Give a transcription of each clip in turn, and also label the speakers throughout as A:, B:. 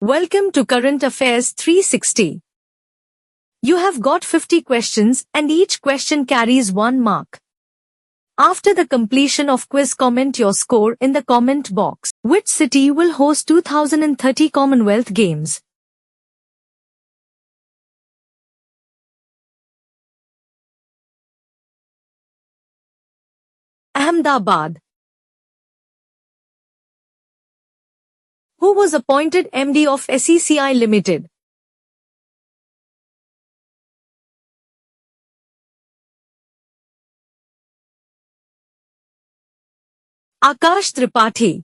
A: Welcome to Current Affairs 360. You have got 50 questions and each question carries 1 mark. After the completion of quiz, comment your score in the comment box. Which city will host 2030 Commonwealth Games? Ahmedabad. Who was appointed MD of SECI Limited? Akash Tripathi.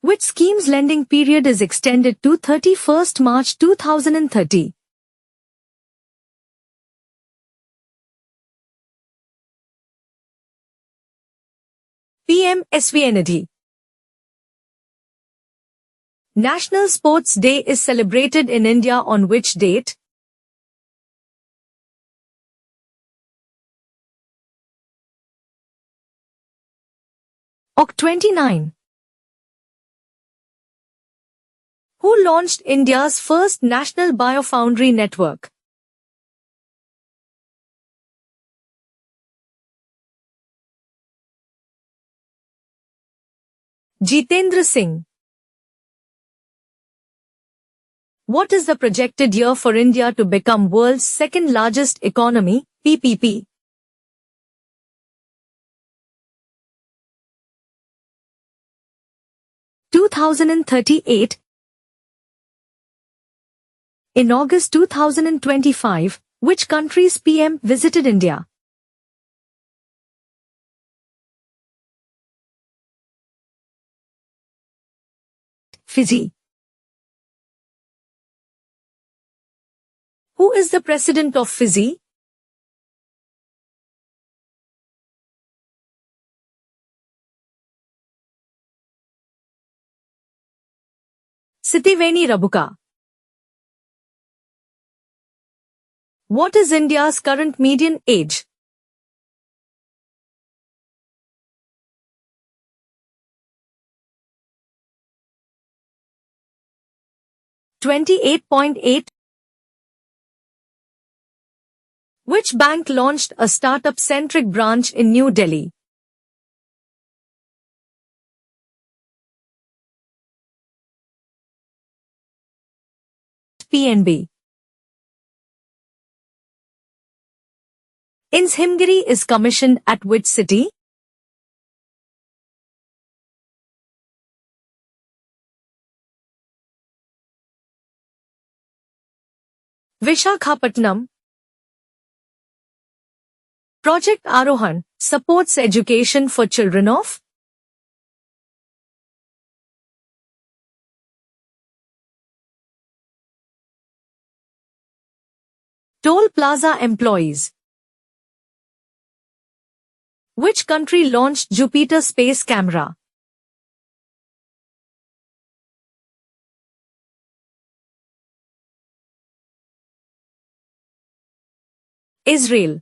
A: Which scheme's lending period is extended to 31st March 2030? PM SVNidhi. National Sports Day is celebrated in India on which date? Oct 29. Who launched India's first national biofoundry network? Jitendra Singh. What is the projected year for India to become world's second largest economy, PPP? – 2038. In August 2025, which country's PM visited India? Fiji. Who is the president of Fiji? Sitiveni Rabuka. What is India's current median age? – 28.8. Which bank launched a startup-centric branch in New Delhi? PNB. INS Himgiri is commissioned at which city? Vishakhapatnam. Project Arohan supports education for children of Toll Plaza employees. Which country launched Jupiter space camera? Israel.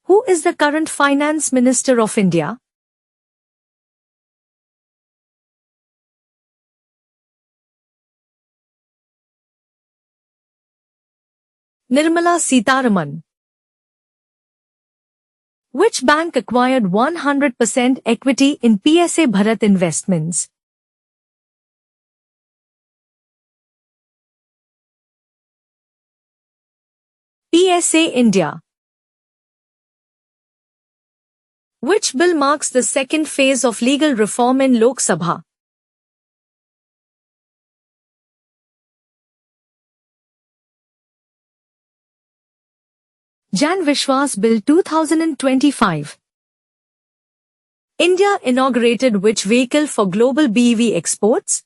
A: Who is the current Finance Minister of India? Nirmala Sitharaman. Which bank acquired 100% equity in PSA Bharat Investments? PSA India. Which bill marks the second phase of legal reform in Lok Sabha? Jan Vishwas Bill 2025. India inaugurated which vehicle for global BEV exports?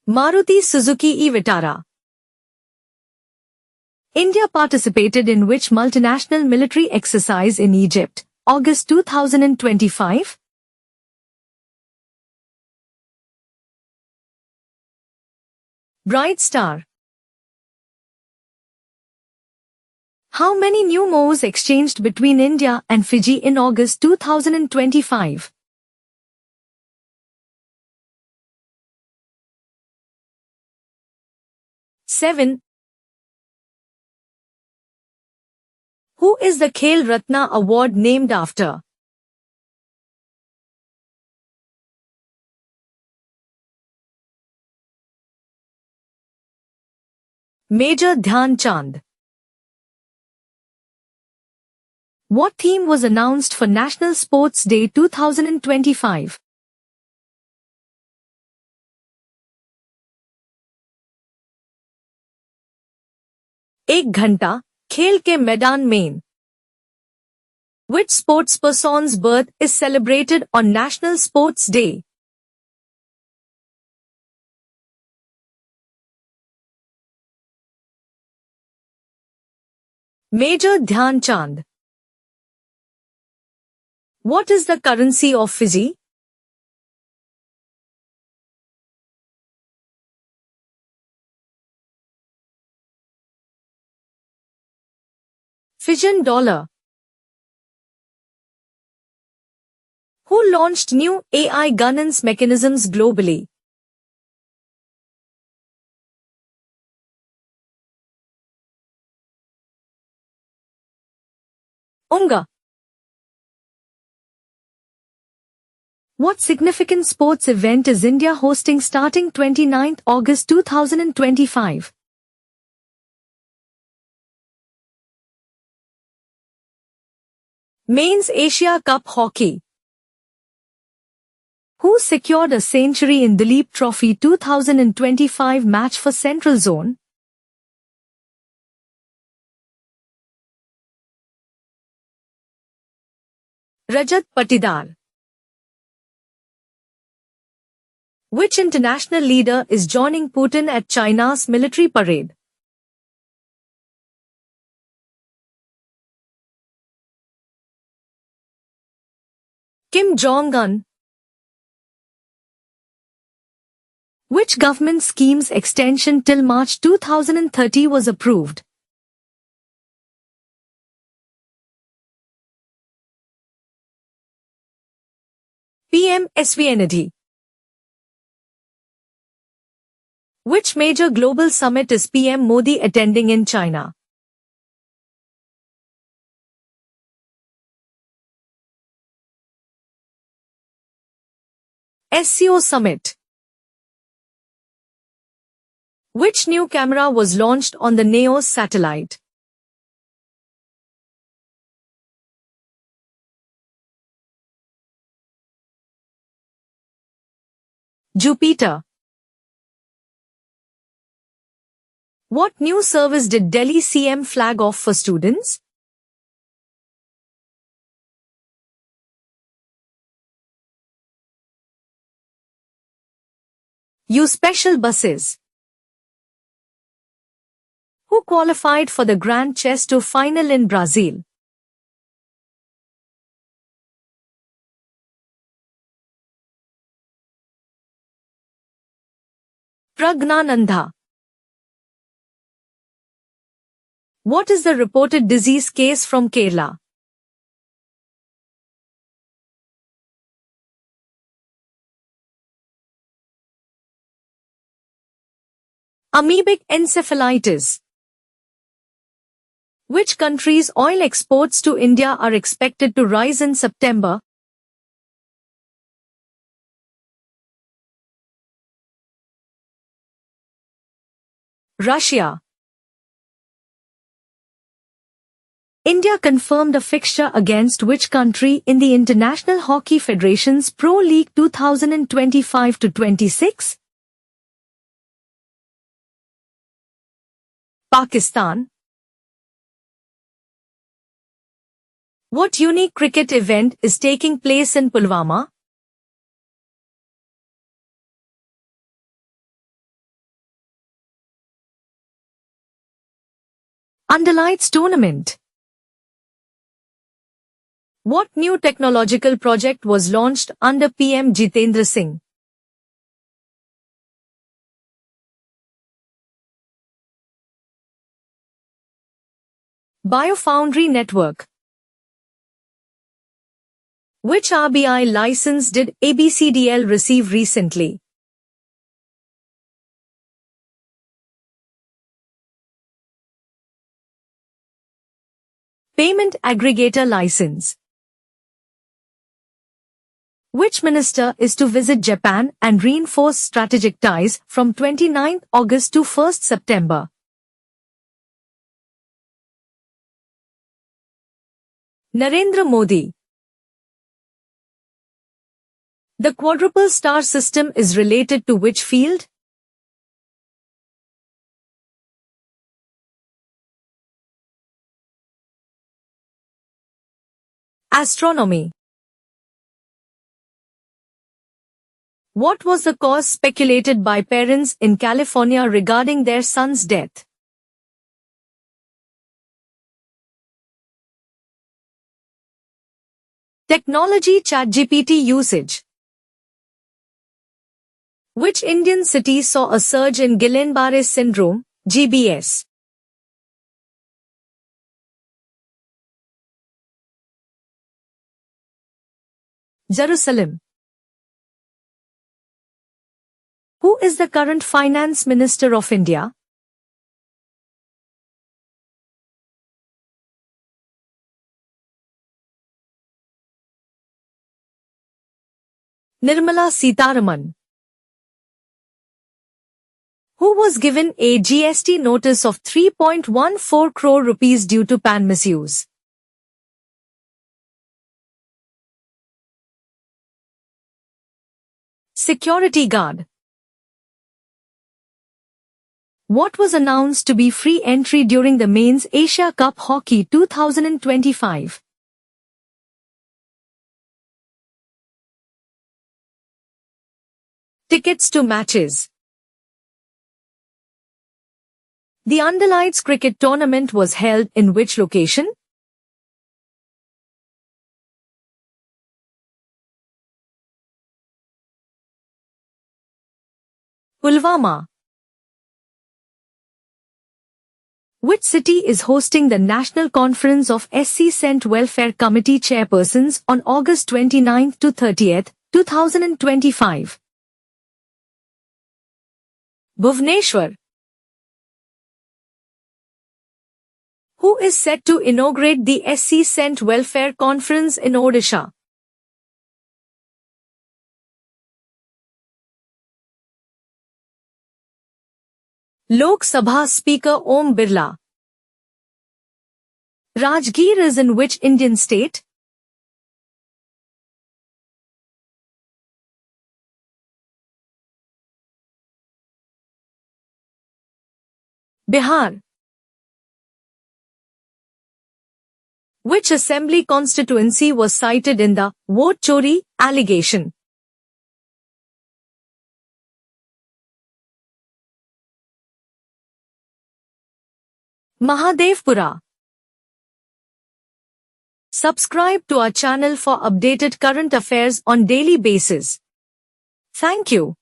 A: Maruti Suzuki e-Vitara. India participated in which multinational military exercise in Egypt, August 2025? Bright Star. How many new MOUs exchanged between India and Fiji in August 2025? 7. Who is the Khel Ratna Award named after? Major Dhyan Chand. What theme was announced for National Sports Day 2025? एक घंटा खेल के मैदान में. Which sportsperson's birth is celebrated on National Sports Day? Major Dhyan Chand. What is the currency of Fiji? Fijian dollar. Who launched new AI governance mechanisms globally? UNGA. What significant sports event is India hosting starting 29th August 2025? Men's Asia Cup Hockey. Who secured a century in Duleep Trophy 2025 match for Central Zone? Rajat Patidar. Which international leader is joining Putin at China's military parade? Kim Jong-un. Which government scheme's extension till March 2030 was approved? PM SVNidhi. Which major global summit is PM Modi attending in China? SCO Summit. Which new camera was launched on the NEOS satellite? Jupiter. What new service did Delhi CM flag off for students? U Special Buses. Who qualified for the Grand Chess Tour final in Brazil? Pragnanandha. What is the reported disease case from Kerala? Amoebic encephalitis. Which country's oil exports to India are expected to rise in September? Russia. India confirmed a fixture against which country in the International Hockey Federation's Pro League 2025-26? Pakistan. What unique cricket event is taking place in Pulwama? Underlights Tournament. What new technological project was launched under PM Jitendra Singh? Biofoundry network. Which RBI license did ABCDL receive recently? Payment aggregator license. Which minister is to visit Japan and reinforce strategic ties from 29 August to 1 September? Narendra Modi. The quadruple star system is related to which field? Astronomy. What was the cause speculated by parents in California regarding their son's death? Technology ChatGPT usage. Which Indian city saw a surge in Guillain-Barré syndrome, GBS? Jerusalem. Who is the current Finance Minister of India? Nirmala Sitharaman. Who was given a GST notice of 3.14 crore rupees due to PAN misuse? Security guard. What was announced to be free entry during the Men's Asia Cup Hockey 2025? Tickets to matches. The Underlights cricket tournament was held in which location? Pulwama. Which city is hosting the National Conference of SC Cent Welfare Committee Chairpersons on August 29 to 30, 2025? Bhubaneswar. Who is set to inaugurate the SC Cent Welfare Conference in Odisha? Lok Sabha Speaker Om Birla. Rajgir is in which Indian state? Bihar. Which assembly constituency was cited in the vote chori allegation? Mahadevpura. Subscribe to our channel for updated current affairs on daily basis. Thank you.